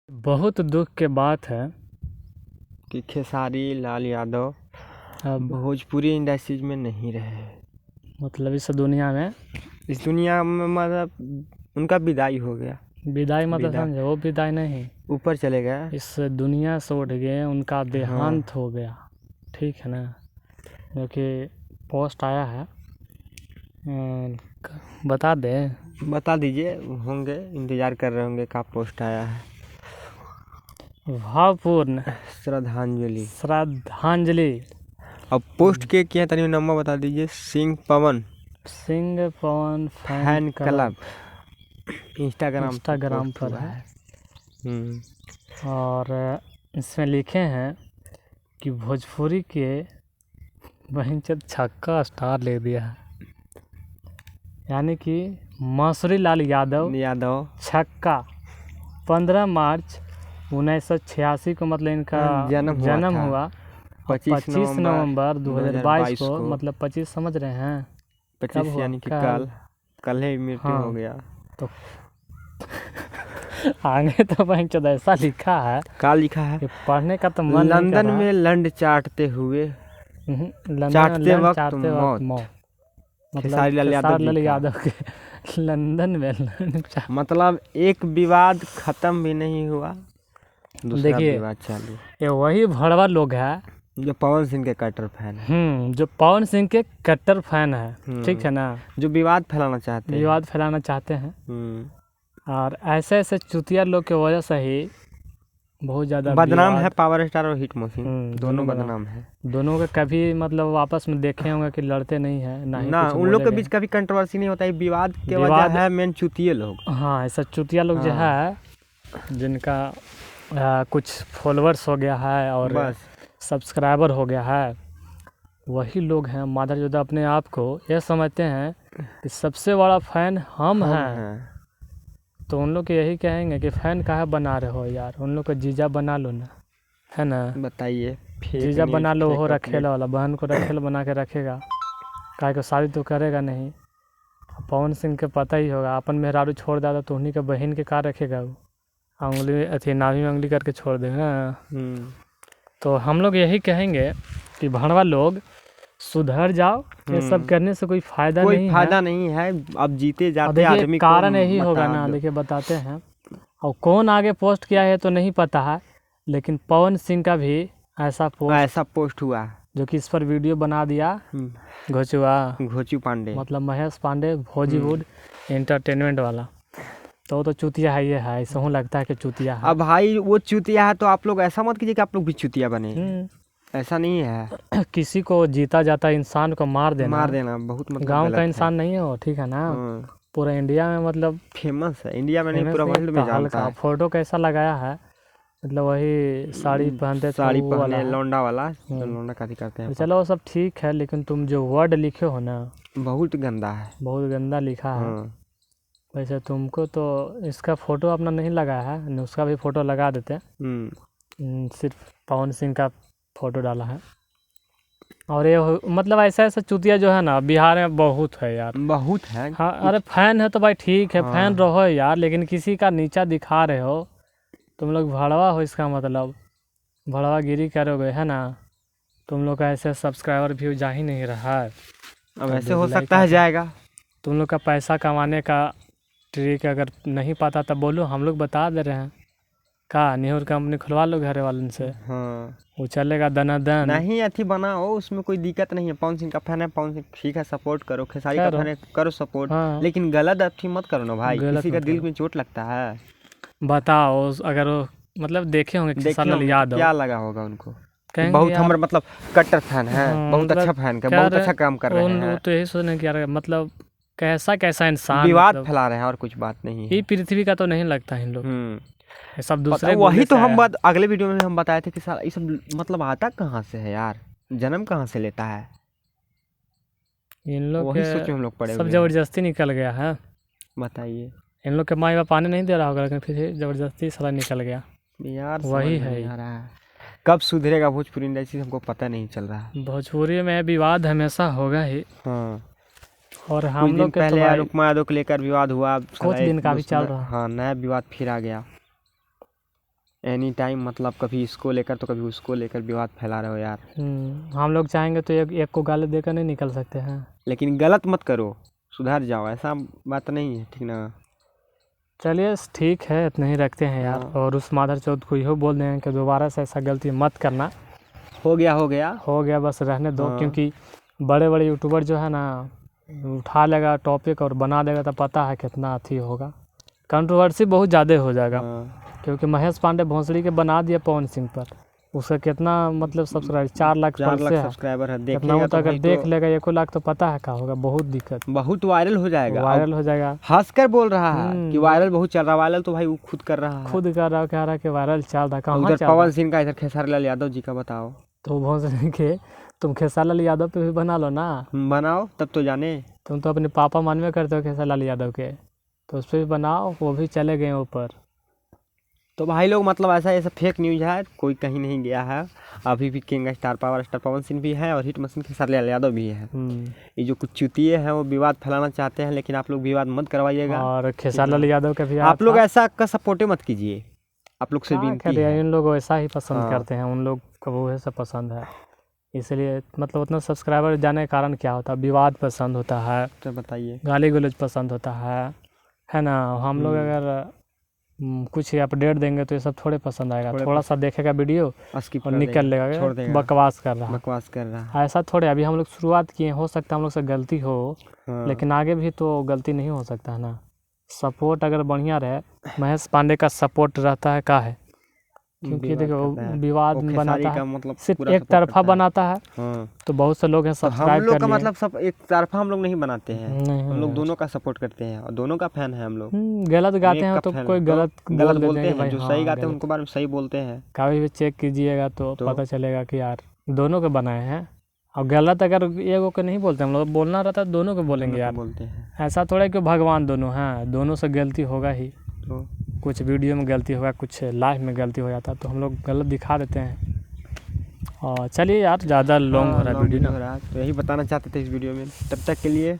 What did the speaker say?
बहुत दुख के बात है कि खेसारी लाल यादव अब भोजपुरी इंडस्ट्रीज में नहीं रहे। मतलब इस दुनिया में इस दुनिया में मतलब उनका विदाई हो गया। विदाई मतलब विदाई। समझे, वो विदाई नहीं, ऊपर चले गए। इस दुनिया से उठ गए, उनका देहांत हो गया। ठीक है ना, क्योंकि पोस्ट आया है, बता दे। बता दीजिए, होंगे इंतजार कर रहे होंगे का पोस्ट आया है। भावपूर्ण श्रद्धांजलि। अब पोस्ट के किया तनी नंबर बता दीजिए। Singh Pawan fan club Instagram पर है। और इसमें लिखे हैं कि भोजपुरी के बहनचोद छक्का स्टार ले दिया है, यानी कि मसूरी लाल यादव छक्का 15 मार्च 1986 को, मतलब इनका जन्म हुआ 25 नवंबर 2022 को। मतलब 25 समझ रहे हैं, 25 यानी कि कल ही मृत्यु हो गया। तो आगे तो बहनचोद ऐसा लिखा है, लिखा है कि पढ़ने का तो मन लंदन में लंड चाटते हुए चाटते वक्त मौत। खेसारी लाल यादव के लंदन में मतलब एक विवाद खत्म भी नहीं हुआ, दूसरा विवाद चालू। ये वही भड़वा लोग है जो पवन सिंह के कट्टर फैन है। जो पवन सिंह के कट्टर फैन है, ठीक है ना, जो विवाद फैलाना चाहते हैं। और ऐसे ऐसे चुतिया लोग की वजह से ही बहुत ज़्यादा बदनाम है पावर स्टार और हिट मशीन, दोनों बदनाम है। दोनों का कभी मतलब आपस में देखे होंगे कि लड़ते नहीं है ना उन लोग के बीच कभी कंट्रोवर्सी नहीं होता है। विवाद के वजह है मेन चुतिया लोग। हाँ, ऐसा चुतिया लोग जो है, जिनका कुछ फॉलोअर्स हो गया है और सब्सक्राइबर हो गया है, वही लोग हैं मादरचोद अपने आप को यह समझते हैं कि सबसे बड़ा फैन हम हैं। तो उन लोग यही कहेंगे कि फैन काहे बना रहे हो यार, उन लोग को जीजा बना लो ना, है ना। बताइए, जीजा बना लो, हो रखेला वाला बहन को रखेल बना के रखेगा, काहे को शादी तो करेगा नहीं। पवन सिंह के पता ही होगा, अपन मेहरारू छोड़ दादा तो उन्हीं के बहन के का रखेगा, वो उंगली नाभी में उंगली करके छोड़ देगा। तो हम लोग यही कहेंगे कि भड़वा लोग सुधर जाओ, ये सब करने से कोई फायदा नहीं है। अब जीते जाते आदमी कारण यही होगा ना, देखिए बताते हैं। और कौन आगे पोस्ट किया है तो नहीं पता है, लेकिन पवन सिंह का भी ऐसा पोस्ट हुआ, जो कि इस पर वीडियो बना दिया घोचू पांडे, मतलब महेश पांडे, भोजीवुड एंटरटेनमेंट वाला। तो चुतिया है, ये है, ऐसा लगता है कि चुतिया है। अब भाई वो चुतिया है तो आप लोग ऐसा मत कीजिए कि आप लोग भी चुतिया बने। ऐसा नहीं है। किसी को जीता जाता इंसान को मार देना बहुत मतलब गांव का इंसान नहीं है वो, ठीक है ना। पूरा इंडिया में मतलब फेमस है, इंडिया में नहीं पूरा वर्ल्ड में जानता है। फोटो कैसा लगाया है, मतलब वही साड़ी पहने लौंडा वाला, लौंडा का करते हैं। चलो वो सब ठीक है, लेकिन तुम जो वर्ड लिखे हो ना, बहुत गंदा है, बहुत गंदा लिखा है। वैसे तुमको तो इसका फोटो अपना नहीं लगाया है, उसका भी फोटो लगा देते, सिर्फ पवन सिंह का फोटो डाला है। और ये मतलब ऐसा चुतिया जो है ना बिहार में बहुत है यार, बहुत है। हाँ, अरे फैन है तो भाई ठीक है, फैन रहो यार, लेकिन किसी का नीचा दिखा रहे हो, तुम लोग भड़वा हो, इसका मतलब भड़वागिरी करोगे, है ना। तुम लोग का ऐसे सब्सक्राइबर व्यू जा ही नहीं रहा है। अब ऐसे हो सकता है जाएगा। तुम लोग का पैसा कमाने का ट्रिक अगर नहीं पता तब बोलो, हम लोग बता दे रहे हैं। का न्यूर कंपनी खुलवा लो घर वालन से, वो चलेगा दनादन। नहीं अथी बनाओ, उसमें कोई दिक्कत नहीं है। पवन सिंह का फैन है, पवन सिंह ठीक है, सपोर्ट करो। खेसारी का फैन है, करो सपोर्ट, लेकिन गलत अथी मत करो ना भाई, किसी का दिल में चोट लगता है। बताओ, अगर वो मतलब देखे होंगे खेसारी लाल यादव, क्या लगा होगा उनको, बहुत हमारे मतलब कट्टर फैन है, बहुत अच्छा फैन है, बहुत अच्छा काम कर रहे हैं। तो यही सोचने की यार, मतलब कैसा इंसान, विवाद फैला रहे हैं और कुछ बात नहीं है। ये पृथ्वी का तो नहीं लगता इन लोग, सब दूसरे। वही तो हम बात अगले वीडियो में हम बताए थे कि ये सब मतलब आता कहाँ से है यार, जन्म कहाँ से लेता है इन लोग। वही सोच में हम लोग पड़े सब जबरदस्ती निकल गया है। बताइए, इन लोग के माँ बाप पानी नहीं दे रहा होगा, लेकिन फिर जबरदस्ती साला निकल गया यार। वही है यार। कब सुधरेगा भोजपुरी इंडस्ट्री हमको पता नहीं चल रहा है। भोजपुरी में विवाद हमेशा होगा ही। और हम लोग पहले अनुपमा यादव को लेकर विवाद हुआ, कुछ दिन का भी चल रहा। हाँ, नया विवाद फिर आ गया। एनी टाइम मतलब कभी इसको लेकर तो कभी उसको लेकर विवाद फैला रहे हो यार। हम लोग चाहेंगे तो एक को गाली देकर नहीं निकल सकते हैं, लेकिन गलत मत करो, सुधर जाओ, ऐसा बात नहीं है, ठीक ना। चलिए ठीक है, इतना ही रखते हैं यार। और उस माधर चौथ को यहो बोल दें कि दोबारा से ऐसा गलती मत करना। हो गया बस रहने दो। क्योंकि बड़े बड़े यूट्यूबर जो है ना, उठा लेगा टॉपिक और बना देगा तो पता है कितना अथी होगा, कंट्रोवर्सी बहुत ज़्यादा हो जाएगा। क्योंकि महेश पांडे भोंसड़ी के बना दिया पवन सिंह पर, उसका कितना मतलब सब्सक्राइबर 4 लाख सब्सक्राइबर है, देखिए तो अगर देख लेगा 1 लाख तो पता है क्या होगा, बहुत दिक्कत, बहुत वायरल हो जाएगा। हंसकर बोल रहा है कि वायरल बहुत चल रहा है। वायरल तो भाई वो खुद कर रहा है, कह रहा है कि वायरल चल रहा है। कहाँ उधर पवन सिंह का, इधर खेसारी लाल यादव जी का बताओ। तो भोंसड़ी के तुम खेसारी लाल यादव पे भी बना लो ना, बनाओ तब तो जाने। तुम तो अपने पापा मानवे करते हो खेसारी लाल यादव के, तो उस पर भी बनाओ, वो भी चले गए ऊपर। तो भाई लोग मतलब ऐसा फेक न्यूज़ है, कोई कहीं नहीं गया है। अभी भी king star power star Pawan Singh भी है और हिट मशीन खेसारी लाल यादव भी है। ये जो कुछ चुतिए हैं वो विवाद फैलाना चाहते हैं, लेकिन आप लोग विवाद मत करवाइएगा। और खेसारी लाल यादव का भी आप लोग ऐसा का सपोर्ट मत कीजिए, आप लोग से विनती है। इन लोग ऐसा ही पसंद करते हैं, उन लोग को वो ऐसा पसंद है, इसलिए मतलब उतना सब्सक्राइबर जाने के कारण क्या होता है, विवाद पसंद होता है, तो बताइए, गाली गलौज पसंद होता है ना। हम लोग अगर कुछ अपडेट देंगे तो ये सब थोड़े पसंद आएगा, थोड़ा सा देखेगा वीडियो और निकल लेगा, बकवास कर रहा है, ऐसा थोड़े। अभी हम लोग शुरुआत किए, हो सकता है हम लोग से गलती हो, लेकिन आगे भी तो गलती नहीं हो सकता है ना। सपोर्ट अगर बढ़िया रहे, महेश पांडे का सपोर्ट रहता है का है, क्योंकि देखो विवाद बनाता है, मतलब सिर्फ एक तरफा बनाता है। तो बहुत से लोग हैं सब्सक्राइब कर लिए, मतलब सब एक तरफा हम लोग नहीं बनाते हैं, हम लोग दोनों का सपोर्ट करते हैं और दोनों का फैन है हम लोग। गलत गाते हैं तो कोई गलत बोलते हैं, जो सही गाते हैं उनको बारे में सही बोलते हैं। कभी भी चेक कीजिएगा तो पता चलेगा कि यार दोनों के बनाए हैं। और गलत अगर एगो के नहीं बोलते, हम लोग बोलना रहता है दोनों को बोलेंगे यार, बोलते हैं। ऐसा थोड़ा कि भगवान दोनों हैं, दोनों से गलती होगा ही। तो कुछ वीडियो में गलती होगा, कुछ लाइव में गलती हो जाता है, तो हम लोग गलत दिखा देते हैं। और चलिए यार, ज़्यादा लॉन्ग हो रहा है वीडियो ना, तो यही बताना चाहते थे इस वीडियो में। तब तक के लिए